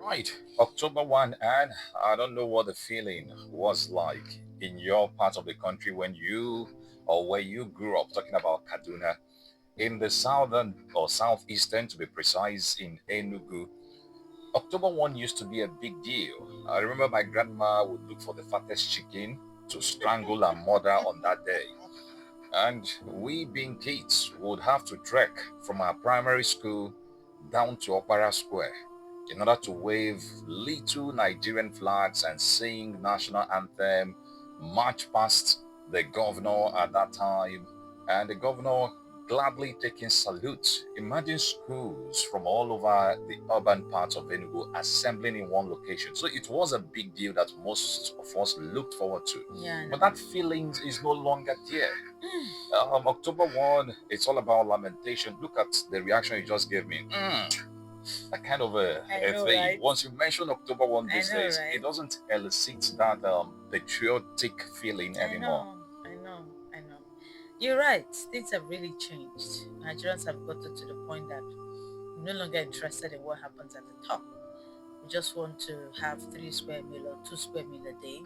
Right, October 1, and I don't know what the feeling was like in your part of the country when you or where you grew up, talking about Kaduna. In the southern or southeastern, to be precise, in Enugu, October 1 used to be a big deal. I remember my grandma would look for the fattest chicken to strangle her mother on that day. And we, being kids, would have to trek from our primary school down to Opera Square in order to wave little Nigerian flags and sing national anthem, march past the governor at that time, and the governor gladly taking salute. Imagine schools from all over the urban parts of Enugu assembling in one location. So it was a big deal that most of us looked forward to. Yeah, I But know. that feeling is no longer there. October 1, it's all about lamentation. Look at the reaction you just gave me. That kind of I a know, thing. right? Once you mention October 1 I these know, days, right? it doesn't elicit that patriotic feeling I anymore. know, I know, I know. You're right. Things have really changed. Nigerians have gotten to the point that we're no longer interested in what happens at the top. We just want to have 3 square meal or 2 square meal a day,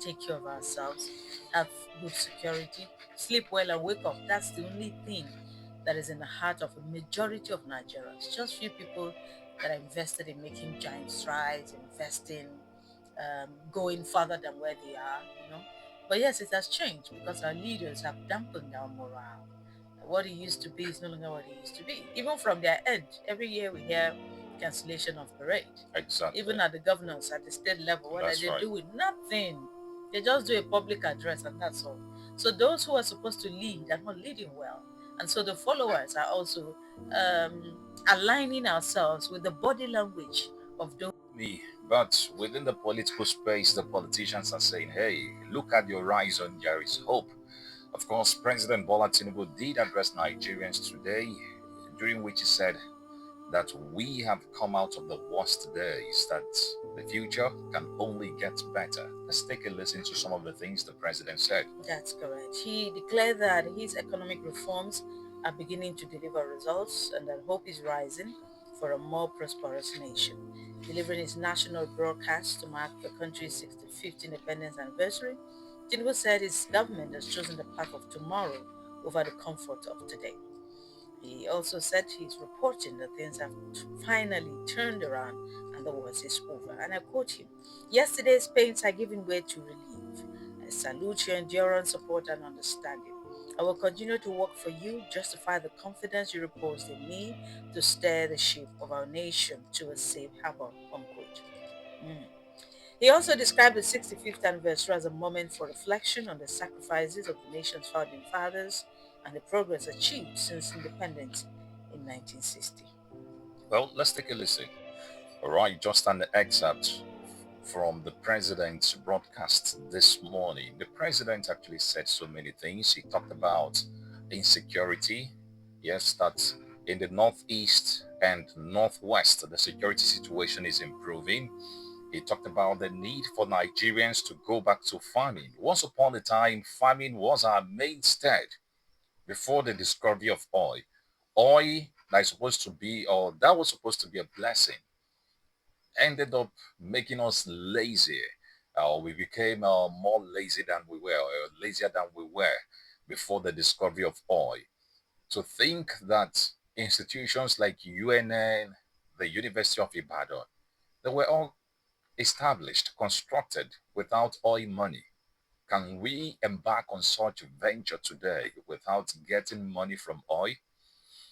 take care of ourselves, have good security, sleep well and wake up. That's the only thing that is in the heart of a majority of Nigerians. Just few people that are invested in making giant strides, investing, going further than where they are. But yes, it has changed because our leaders have dampened our morale. What it used to be is no longer what it used to be. Even from their end, every year we hear cancellation of parade. Exactly. Even at the governors at the state level, what are That's they right. doing? Nothing. They just do a public address and that's all. So those who are supposed to lead are not leading well. And so the followers are also aligning ourselves with the body language of those. Me. But within the political space, the politicians are saying, hey, look at your horizon, there is hope. Of course, President Bola Tinubu did address Nigerians today, during which he said that we have come out of the worst days, that the future can only get better. Let's take a listen to some of the things the president said. That's correct. He declared that his economic reforms are beginning to deliver results and that hope is rising for a more prosperous nation. Delivering his national broadcast to mark the country's 65th independence anniversary, Tinubu said his government has chosen the path of tomorrow over the comfort of today. He also said he's reporting that things have finally turned around and the worst is over. And I quote him: Yesterday's pains are giving way to relief. I salute your endurance, support, and understanding. I will continue to work for you, justify the confidence you reposed in me to steer the ship of our nation to a safe harbor. Unquote. Mm. He also described the 65th anniversary as a moment for reflection on the sacrifices of the nation's founding fathers and the progress achieved since independence in 1960. Well, let's take a listen. All right, just an excerpt from the president's broadcast this morning. The president actually said so many things. He talked about insecurity. Yes, that in the northeast and northwest, the security situation is improving. He talked about the need for Nigerians to go back to farming. Once upon a time, farming was our mainstay before the discovery of oil. Oil that is supposed to be, or that was supposed to be a blessing, ended up making us lazy. We became more lazy than we were, lazier than we were before the discovery of oil. To think that institutions like UNN, the University of Ibadan, they were all established, constructed without oil money. Can we embark on such a venture today without getting money from oil?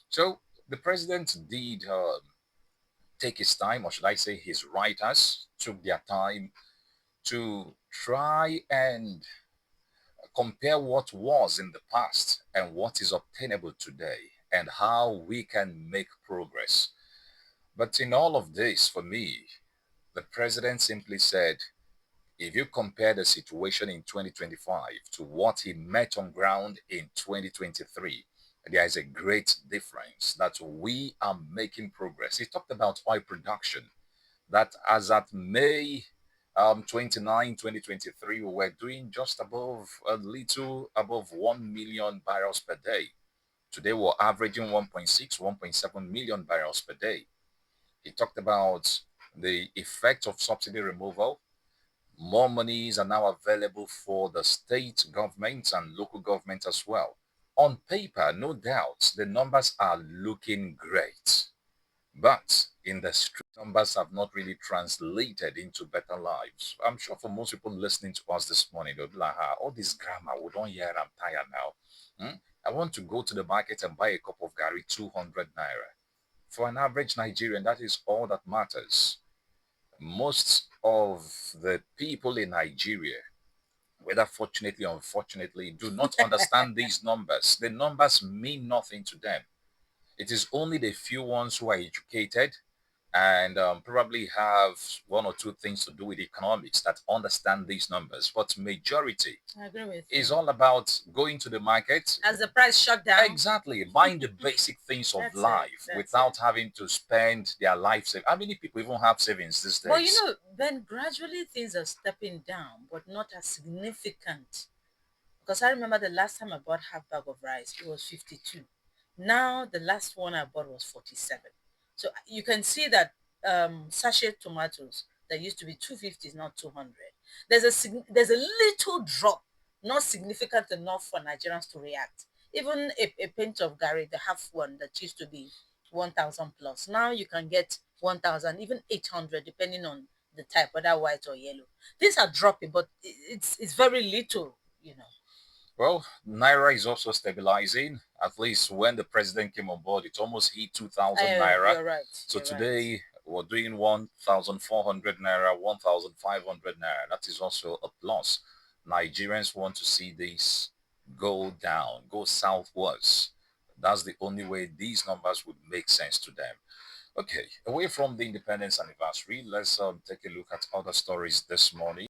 So the president did take his time, or should I say, his writers took their time to try and compare what was in the past and what is obtainable today and how we can make progress. But in all of this, for me, the president simply said, if you compare the situation in 2025 to what he met on ground in 2023, there is a great difference that we are making progress. He talked about oil production, that as at May 29, 2023, we were doing just above, a little above 1 million barrels per day. Today, we're averaging 1.6, 1.7 million barrels per day. He talked about The effect of subsidy removal, more monies are now available for the state governments and local government as well. On paper, no doubt, the numbers are looking great. But in the street, numbers have not really translated into better lives. I'm sure for most people listening to us this morning, they'll be like, ah, all this grammar, we don't hear, I'm tired now. I want to go to the market and buy a cup of Gary, 200 naira. For an average Nigerian, that is all that matters. Most of the people in Nigeria, whether fortunately or unfortunately, do not understand these numbers. The numbers mean nothing to them. It is only the few ones who are educated and probably have one or two things to do with economics that understand these numbers. But majority I agree with is you. all about going to the market. As the price shut down, Exactly, buying the basic things of that's it. life That's without it. having to spend their life savings. How many people even have savings these But days? then gradually things are stepping down, but not as significant. Because I remember the last time I bought half bag of rice, it was 52. Now the last one I bought was 47. So you can see that sachet tomatoes that used to be 250 is now 200. There's a little drop, not significant enough for Nigerians to react. Even a pint of Gary, the half one that used to be 1,000 plus, now you can get 1,000, even 800, depending on the type, whether white or yellow. These are dropping, but it's very little, you know. Well, Naira is also stabilizing. At least when the president came on board, it almost hit 2,000 Naira. You're right. So You're right. today we're doing 1,400 Naira, 1,500 Naira. That is also a plus. Nigerians want to see this go down, go southwards. That's the only way these numbers would make sense to them. Okay, away from the independence anniversary, let's take a look at other stories this morning.